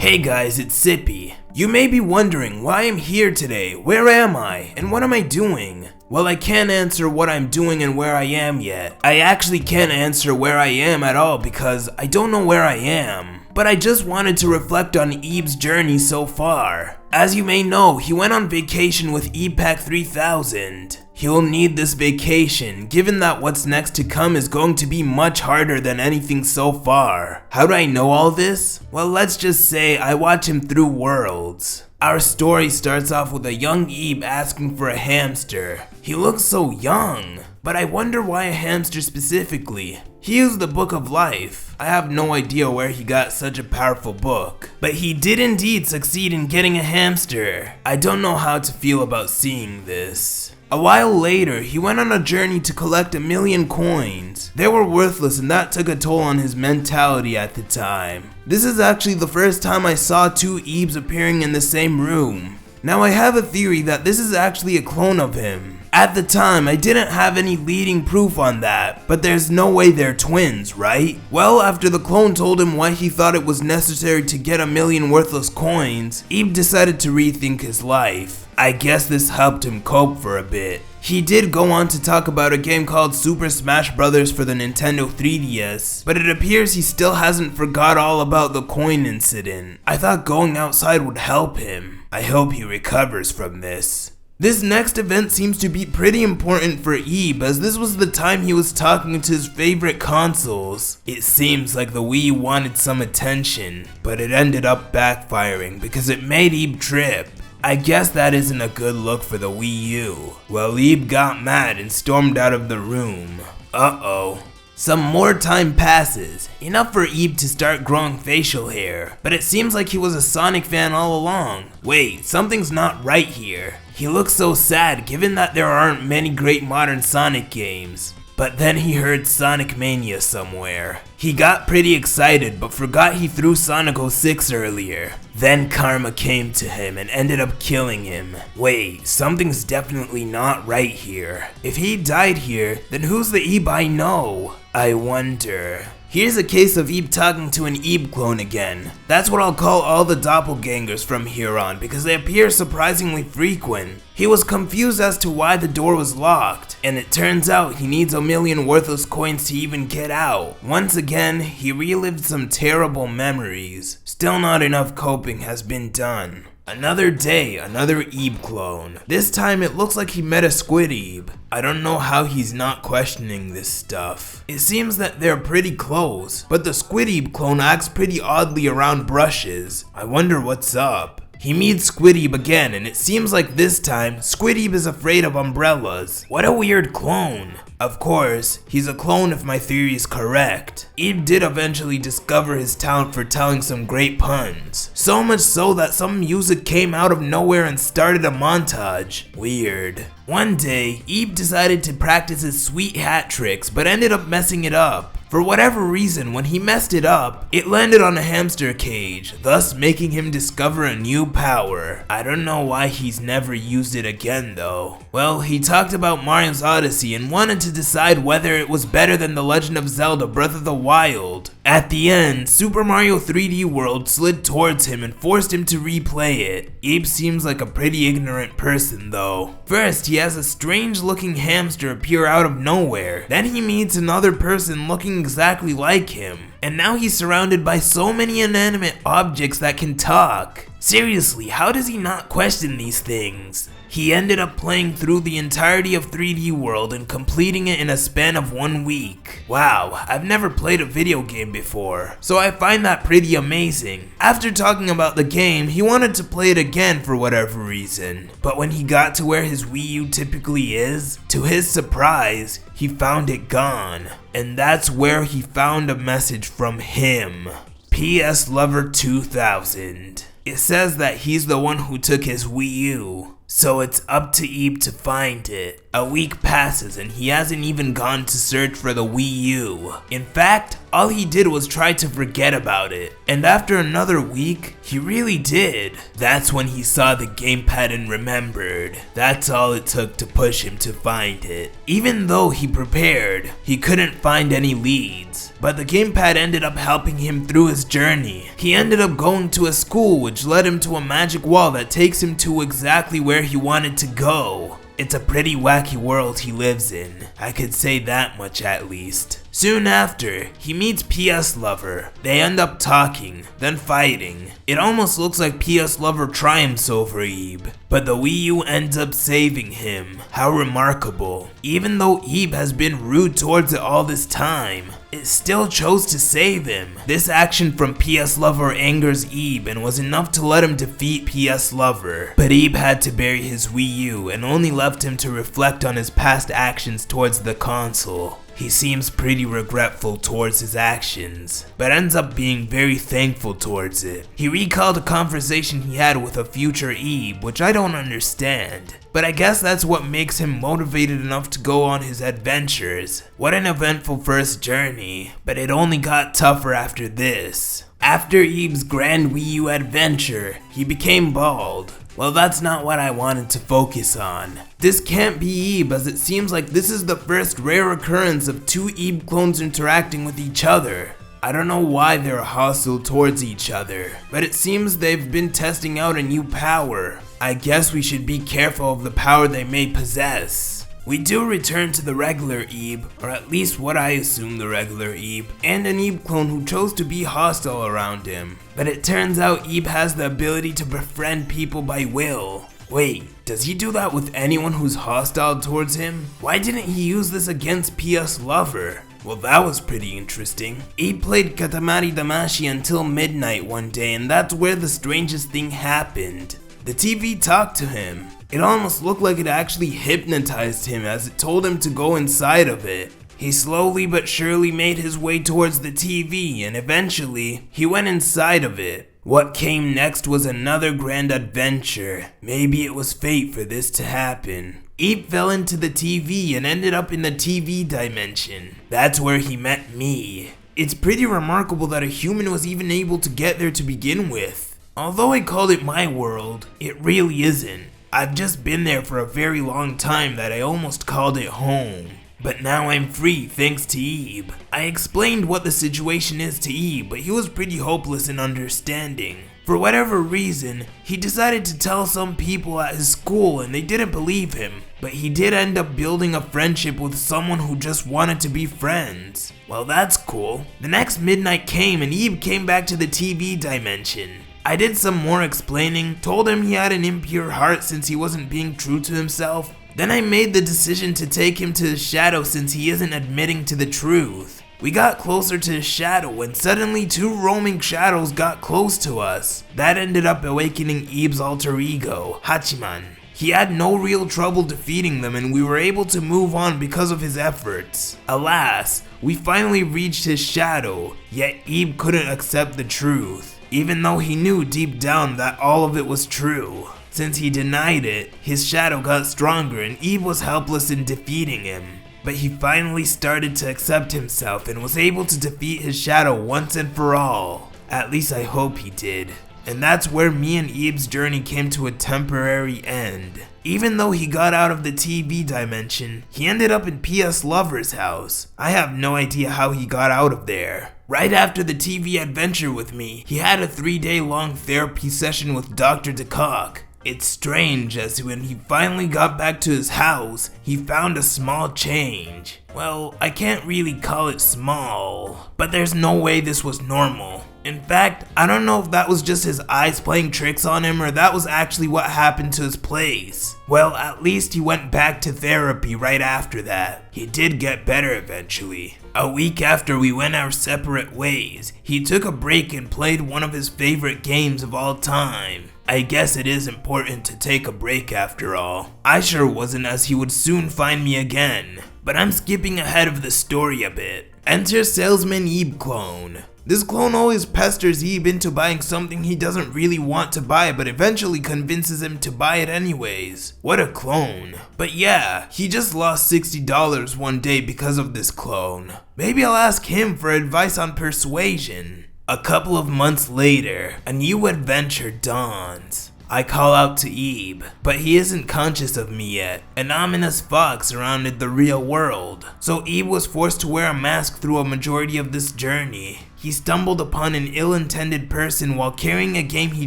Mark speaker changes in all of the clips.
Speaker 1: Hey guys, it's Sippi. You may be wondering why I'm here today, where am I, and what am I doing? Well, I can't answer what I'm doing and where I am yet. I actually can't answer where I am at all because I don't know where I am. But I just wanted to reflect on Eeb's journey so far. As you may know, he went on vacation with Eebpack 3000. He'll need this vacation, given that what's next to come is going to be much harder than anything so far. How do I know all this? Well, let's just say I watch him through worlds. Our story starts off with a young Eeb asking for a hamster. He looks so young, but I wonder why a hamster specifically. He used the Book of Life. I have no idea where he got such a powerful book, but he did indeed succeed in getting a hamster. I don't know how to feel about seeing this. A while later, he went on a journey to collect 1,000,000 coins. They were worthless and that took a toll on his mentality at the time. This is actually the first time I saw two Eebs appearing in the same room. Now I have a theory that this is actually a clone of him. At the time, I didn't have any leading proof on that, but there's no way they're twins, right? Well, after the clone told him why he thought it was necessary to get 1,000,000 worthless coins, Eeb decided to rethink his life. I guess this helped him cope for a bit. He did go on to talk about a game called Super Smash Bros. For the Nintendo 3DS, but it appears he still hasn't forgot all about the coin incident. I thought going outside would help him. I hope he recovers from this. This next event seems to be pretty important for Eeb, as this was the time he was talking to his favorite consoles. It seems like the Wii U wanted some attention, but it ended up backfiring because it made Eeb trip. I guess that isn't a good look for the Wii U. Well, Eeb got mad and stormed out of the room. Uh-oh. Some more time passes, enough for Eeb to start growing facial hair, but it seems like he was a Sonic fan all along. Wait, something's not right here. He looks so sad given that there aren't many great modern Sonic games. But then he heard Sonic Mania somewhere. He got pretty excited but forgot he threw Sonic 06 earlier. Then karma came to him and ended up killing him. Wait, something's definitely not right here. If he died here, then who's the Eeb I know? I wonder. Here's a case of Eeb talking to an Eeb clone again. That's what I'll call all the doppelgangers from here on because they appear surprisingly frequent. He was confused as to why the door was locked, and it turns out he needs 1,000,000 worthless coins to even get out. Once again, he relived some terrible memories. Still not enough coping has been done. Another day, another Eeb clone. This time it looks like he met a Squid Eeb. I don't know how he's not questioning this stuff. It seems that they're pretty close, but the Squid Eeb clone acts pretty oddly around brushes. I wonder what's up. He meets Squid Eeb again, and it seems like this time, Squid Eeb is afraid of umbrellas. What a weird clone. Of course, he's a clone if my theory is correct. Eeb did eventually discover his talent for telling some great puns. So much so that some music came out of nowhere and started a montage. Weird. One day, Eeb decided to practice his sweet hat tricks, but ended up messing it up. For whatever reason, when he messed it up, it landed on a hamster cage, thus making him discover a new power. I don't know why he's never used it again though. Well, he talked about Mario's Odyssey and wanted to decide whether it was better than The Legend of Zelda Breath of the Wild. At the end, Super Mario 3D World slid towards him and forced him to replay it. Eeb seems like a pretty ignorant person though. First, he has a strange looking hamster appear out of nowhere. Then he meets another person looking exactly like him. And now he's surrounded by so many inanimate objects that can talk. Seriously, how does he not question these things? He ended up playing through the entirety of 3D World and completing it in a span of 1 week. Wow, I've never played a video game before, so I find that pretty amazing. After talking about the game, he wanted to play it again for whatever reason. But when he got to where his Wii U typically is, to his surprise, he found it gone. And that's where he found a message from him. PS Lover 2000. It says that he's the one who took his Wii U. So it's up to Eeb to find it. A week passes and he hasn't even gone to search for the Wii U. In fact, all he did was try to forget about it. And after another week, he really did. That's when he saw the gamepad and remembered. That's all it took to push him to find it. Even though he prepared, he couldn't find any leads. But the gamepad ended up helping him through his journey. He ended up going to a school which led him to a magic wall that takes him to exactly where he wanted to go. It's a pretty wacky world he lives in. I could say that much at least. Soon after, he meets PS Lover. They end up talking, then fighting. It almost looks like PS Lover triumphs over Eeb, but the Wii U ends up saving him. How remarkable. Even though Eeb has been rude towards it all this time, it still chose to save him. This action from PS Lover angers Eeb and was enough to let him defeat PS Lover. But Eeb had to bury his Wii U and only left him to reflect on his past actions towards the console. He seems pretty regretful towards his actions, but ends up being very thankful towards it. He recalled a conversation he had with a future Eeb, which I don't understand. But I guess that's what makes him motivated enough to go on his adventures. What an eventful first journey, but it only got tougher after this. After Eeb's grand Wii U adventure, he became bald. Well, that's not what I wanted to focus on. This can't be Eeb, as it seems like this is the first rare occurrence of two Eeb clones interacting with each other. I don't know why they're hostile towards each other, but it seems they've been testing out a new power. I guess we should be careful of the power they may possess. We do return to the regular Eeb, or at least what I assume the regular Eeb, and an Eeb clone who chose to be hostile around him. But it turns out Eeb has the ability to befriend people by will. Wait, does he do that with anyone who's hostile towards him? Why didn't he use this against PS Lover? Well, that was pretty interesting. Eeb played Katamari Damacy until midnight one day, and that's where the strangest thing happened. The TV talked to him. It almost looked like it actually hypnotized him as it told him to go inside of it. He slowly but surely made his way towards the TV and eventually, he went inside of it. What came next was another grand adventure. Maybe it was fate for this to happen. Eeb fell into the TV and ended up in the TV dimension. That's where he met me. It's pretty remarkable that a human was even able to get there to begin with. Although I called it my world, it really isn't. I've just been there for a very long time that I almost called it home. But now I'm free thanks to Eeb. I explained what the situation is to Eeb, but he was pretty hopeless in understanding. For whatever reason, he decided to tell some people at his school and they didn't believe him. But he did end up building a friendship with someone who just wanted to be friends. Well, that's cool. The next midnight came and Eeb came back to the TV dimension. I did some more explaining, told him he had an impure heart since he wasn't being true to himself. Then I made the decision to take him to the shadow since he isn't admitting to the truth. We got closer to the shadow when suddenly two roaming shadows got close to us. That ended up awakening Eeb's alter ego, Hachiman. He had no real trouble defeating them and we were able to move on because of his efforts. Alas, we finally reached his shadow, yet Eeb couldn't accept the truth. Even though he knew deep down that all of it was true. Since he denied it, his shadow got stronger and Eeb was helpless in defeating him. But he finally started to accept himself and was able to defeat his shadow once and for all. At least I hope he did. And that's where me and Eeb's journey came to a temporary end. Even though he got out of the TV dimension, he ended up in PS Lover's house. I have no idea how he got out of there. Right after the TV adventure with me, he had a 3-day-long therapy session with Dr. DeCock. It's strange as when he finally got back to his house, he found a small change. Well, I can't really call it small, but there's no way this was normal. In fact, I don't know if that was just his eyes playing tricks on him or that was actually what happened to his place. Well, at least he went back to therapy right after that. He did get better eventually. A week after we went our separate ways, he took a break and played one of his favorite games of all time. I guess it is important to take a break after all. I sure wasn't, as he would soon find me again. But I'm skipping ahead of the story a bit. Enter Salesman Eeb Clone. This clone always pesters Eeb into buying something he doesn't really want to buy, but eventually convinces him to buy it anyways. What a clone. But yeah, he just lost $60 one day because of this clone. Maybe I'll ask him for advice on persuasion. A couple of months later, a new adventure dawns. I call out to Eeb, but he isn't conscious of me yet. An ominous fog surrounded the real world, so Eeb was forced to wear a mask through a majority of this journey. He stumbled upon an ill-intended person while carrying a game he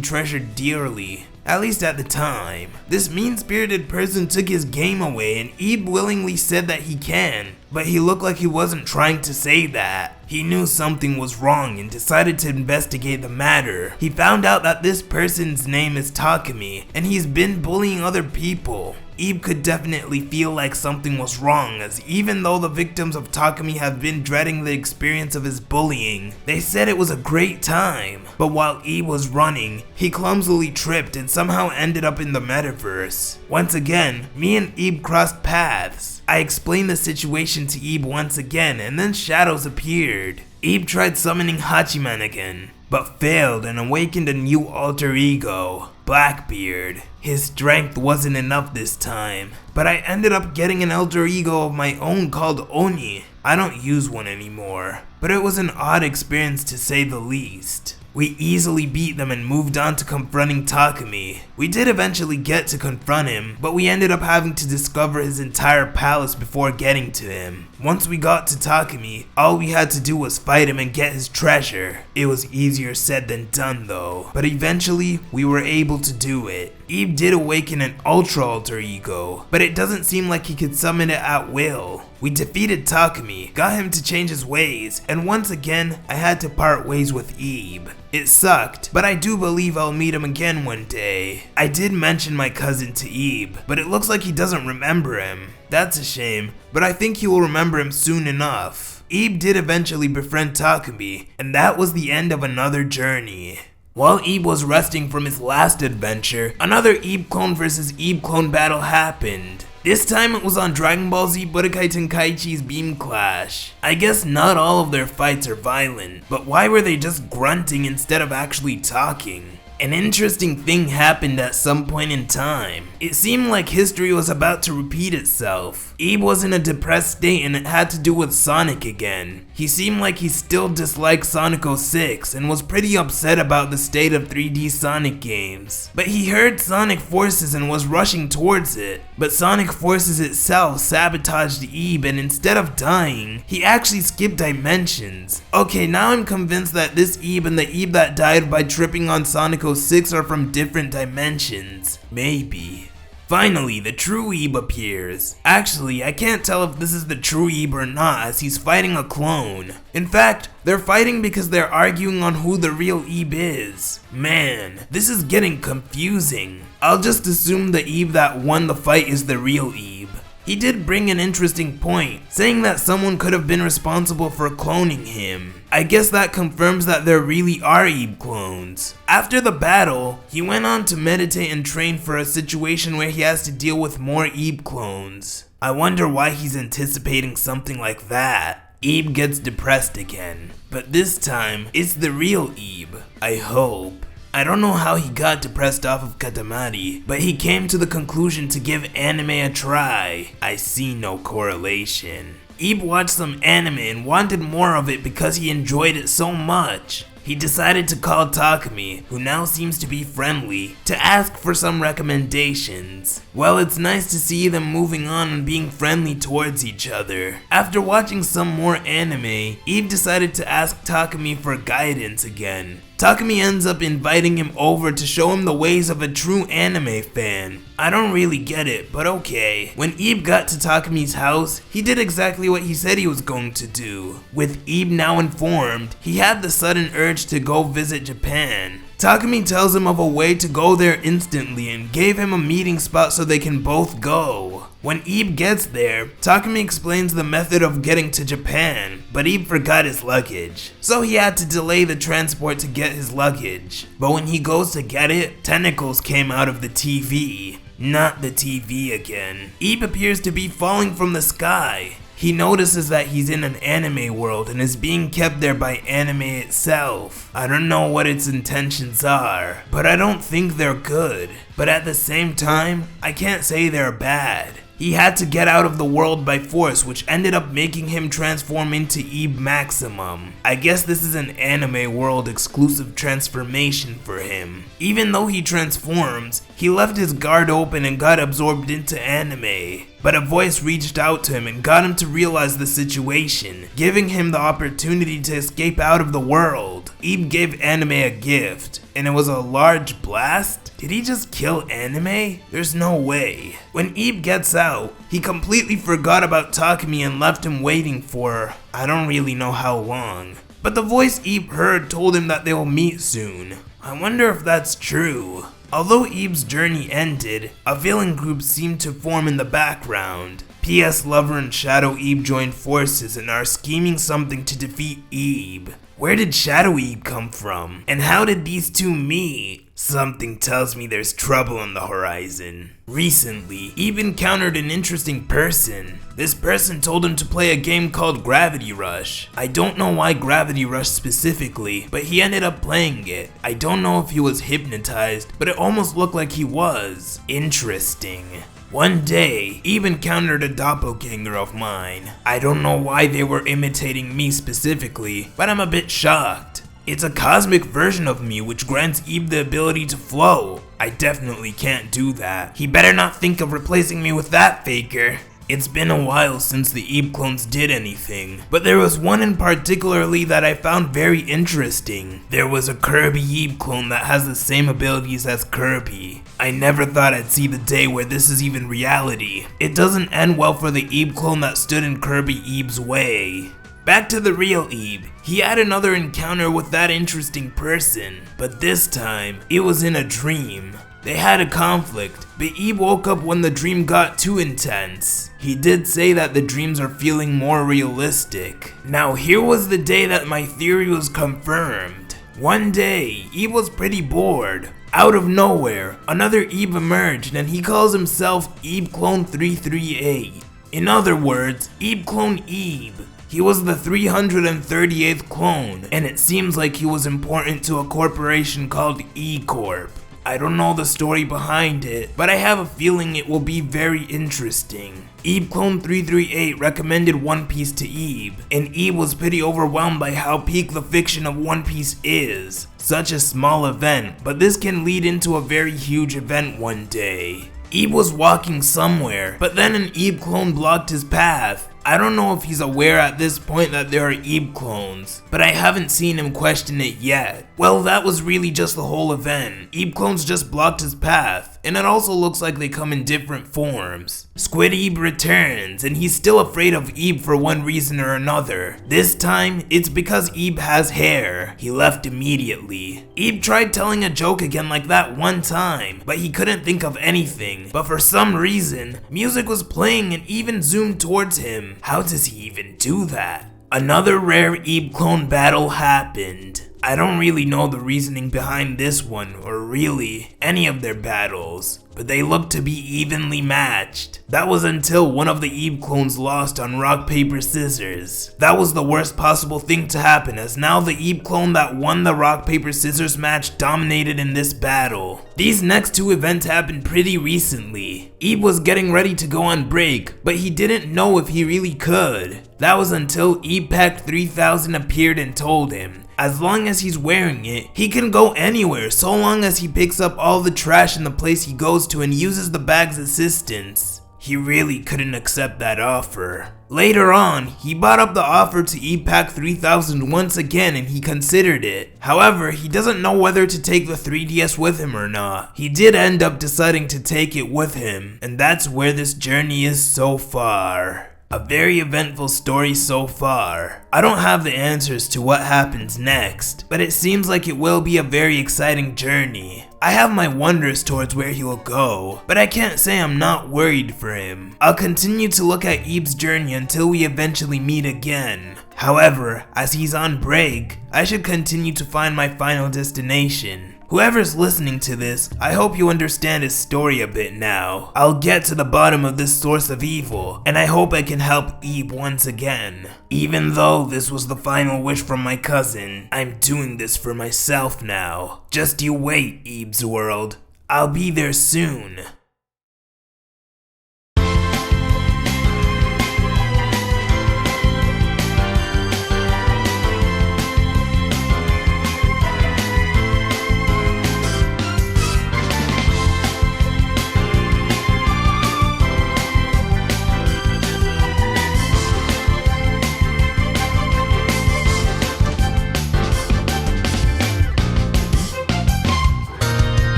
Speaker 1: treasured dearly. At least at the time. This mean-spirited person took his game away and Eeb willingly said that he can, but he looked like he wasn't trying to say that. He knew something was wrong and decided to investigate the matter. He found out that this person's name is Takumi, and he's been bullying other people. Eeb could definitely feel like something was wrong, as even though the victims of Takumi have been dreading the experience of his bullying, they said it was a great time. But while Eeb was running, he clumsily tripped and somehow ended up in the metaverse. Once again, me and Eeb crossed paths. I explained the situation to Eeb once again, and then shadows appeared. Eeb tried summoning Hachiman again, but failed and awakened a new alter ego, Blackbeard. His strength wasn't enough this time, but I ended up getting an alter ego of my own called Oni. I don't use one anymore, but it was an odd experience to say the least. We easily beat them and moved on to confronting Takumi. We did eventually get to confront him, but we ended up having to discover his entire palace before getting to him. Once we got to Takumi, all we had to do was fight him and get his treasure. It was easier said than done though, but eventually we were able to do it. Eeb did awaken an ultra alter ego, but it doesn't seem like he could summon it at will. We defeated Takumi, got him to change his ways, and once again, I had to part ways with Eeb. It sucked, but I do believe I'll meet him again one day. I did mention my cousin to Eeb, but it looks like he doesn't remember him. That's a shame, but I think he will remember him soon enough. Eeb did eventually befriend Takumi, and that was the end of another journey. While Eeb was resting from his last adventure, another Eeb clone vs Eeb clone battle happened. This time it was on Dragon Ball Z Budokai Tenkaichi's Beam Clash. I guess not all of their fights are violent, but why were they just grunting instead of actually talking? An interesting thing happened at some point in time. It seemed like history was about to repeat itself. Eeb was in a depressed state and it had to do with Sonic again. He seemed like he still disliked Sonic 06 and was pretty upset about the state of 3D Sonic games. But he heard Sonic Forces and was rushing towards it. But Sonic Forces itself sabotaged Eeb, and instead of dying, he actually skipped dimensions. Okay, now I'm convinced that this Eeb and the Eeb that died by tripping on Sonic 06 are from different dimensions. Maybe. Finally, the true Eeb appears. Actually, I can't tell if this is the true Eeb or not, as he's fighting a clone. In fact, they're fighting because they're arguing on who the real Eeb is. Man, this is getting confusing. I'll just assume the Eeb that won the fight is the real Eeb. He did bring an interesting point, saying that someone could have been responsible for cloning him. I guess that confirms that there really are Eeb clones. After the battle, he went on to meditate and train for a situation where he has to deal with more Eeb clones. I wonder why he's anticipating something like that. Eeb gets depressed again, but this time, it's the real Eeb, I hope. I don't know how he got depressed off of Katamari, but he came to the conclusion to give anime a try. I see no correlation. Eeb watched some anime and wanted more of it because he enjoyed it so much. He decided to call Takumi, who now seems to be friendly, to ask for some recommendations. Well, it's nice to see them moving on and being friendly towards each other. After watching some more anime, Eeb decided to ask Takumi for guidance again. Takumi ends up inviting him over to show him the ways of a true anime fan. I don't really get it, but okay. When Eeb got to Takumi's house, he did exactly what he said he was going to do. With Eeb now informed, he had the sudden urge to go visit Japan. Takumi tells him of a way to go there instantly and gave him a meeting spot so they can both go. When Eeb gets there, Takumi explains the method of getting to Japan, but Eeb forgot his luggage, so he had to delay the transport to get his luggage. But when he goes to get it, tentacles came out of the TV. Not the TV again. Eeb appears to be falling from the sky. he notices that he's in an anime world and is being kept there by anime itself. I don't know what its intentions are, but I don't think they're good. But at the same time, I can't say they're bad. He had to get out of the world by force, which ended up making him transform into Eeb Maximum. I guess this is an anime world exclusive transformation for him. Even though he transforms, he left his guard open and got absorbed into anime. But a voice reached out to him and got him to realize the situation, giving him the opportunity to escape out of the world. Eeb gave anime a gift, and it was a large blast? Did he just kill anime? There's no way. When Eeb gets out, he completely forgot about Takumi and left him waiting for, I don't really know how long. But the voice Eeb heard told him that they will meet soon. I wonder if that's true. Although Eeb's journey ended, a villain group seemed to form in the background. PS Lover and Shadow Eeb joined forces and are scheming something to defeat Eeb. Where did Shadow Eeb come from? And how did these two meet? Something tells me there's trouble on the horizon. Recently, Eeb encountered an interesting person. This person told him to play a game called Gravity Rush. I don't know why Gravity Rush specifically, but he ended up playing it. I don't know if he was hypnotized, but it almost looked like he was. Interesting. One day, Eeb encountered a doppelganger of mine. I don't know why they were imitating me specifically, but I'm a bit shocked. It's a cosmic version of me which grants Eeb the ability to flow. I definitely can't do that. He better not think of replacing me with that faker. It's been a while since the Eeb clones did anything, but there was one in particularly that I found very interesting. There was a Kirby Eeb clone that has the same abilities as Kirby. I never thought I'd see the day where this is even reality. It doesn't end well for the Eeb clone that stood in Kirby Eeb's way. Back to the real Eeb. He had another encounter with that interesting person, but this time, it was in a dream. They had a conflict, but Eeb woke up when the dream got too intense. He did say that the dreams are feeling more realistic. Now here was the day that my theory was confirmed. One day, Eeb was pretty bored. Out of nowhere, another Eeb emerged and he calls himself Eeb Clone 338. In other words, Eeb Clone Eeb. He was the 338th clone, and it seems like he was important to a corporation called E-Corp. I don't know the story behind it, but I have a feeling it will be very interesting. Eeb Clone 338 recommended One Piece to Eeb, and Eeb was pretty overwhelmed by how peak the fiction of One Piece is. Such a small event, but this can lead into a very huge event one day. Eeb was walking somewhere, but then an Eeb clone blocked his path. I don't know if he's aware at this point that there are Eeb clones, but I haven't seen him question it yet. Well, that was really just the whole event. Eeb clones just blocked his path, and it also looks like they come in different forms. Squid Eeb returns, and he's still afraid of Eeb for one reason or another. This time, it's because Eeb has hair. He left immediately. Eeb tried telling a joke again like that one time, but he couldn't think of anything. But for some reason, music was playing and even zoomed towards him. How does he even do that? Another rare Eeb clone battle happened. I don't really know the reasoning behind this one, or really any of their battles, but they look to be evenly matched. That was until one of the Eeb clones lost on rock, paper, scissors. That was the worst possible thing to happen, as now the Eeb clone that won the rock, paper, scissors match dominated in this battle. These next two events happened pretty recently. Eeb was getting ready to go on break, but he didn't know if he really could. That was until Eeb Pack 3000 appeared and told him, as long as he's wearing it, he can go anywhere so long as he picks up all the trash in the place he goes to and uses the bag's assistance. He really couldn't accept that offer. Later on, he brought up the offer to Eeb Pack 3000 once again and he considered it. However, he doesn't know whether to take the 3DS with him or not. He did end up deciding to take it with him, and that's where this journey is so far. A very eventful story so far. I don't have the answers to what happens next, but it seems like it will be a very exciting journey. I have my wonders towards where he will go, but I can't say I'm not worried for him. I'll continue to look at Eeb's journey until we eventually meet again. However, as he's on break, I should continue to find my final destination. Whoever's listening to this, I hope you understand his story a bit now. I'll get to the bottom of this source of evil, and I hope I can help Eeb once again. Even though this was the final wish from my cousin, I'm doing this for myself now. Just you wait, Eeb's World. I'll be there soon.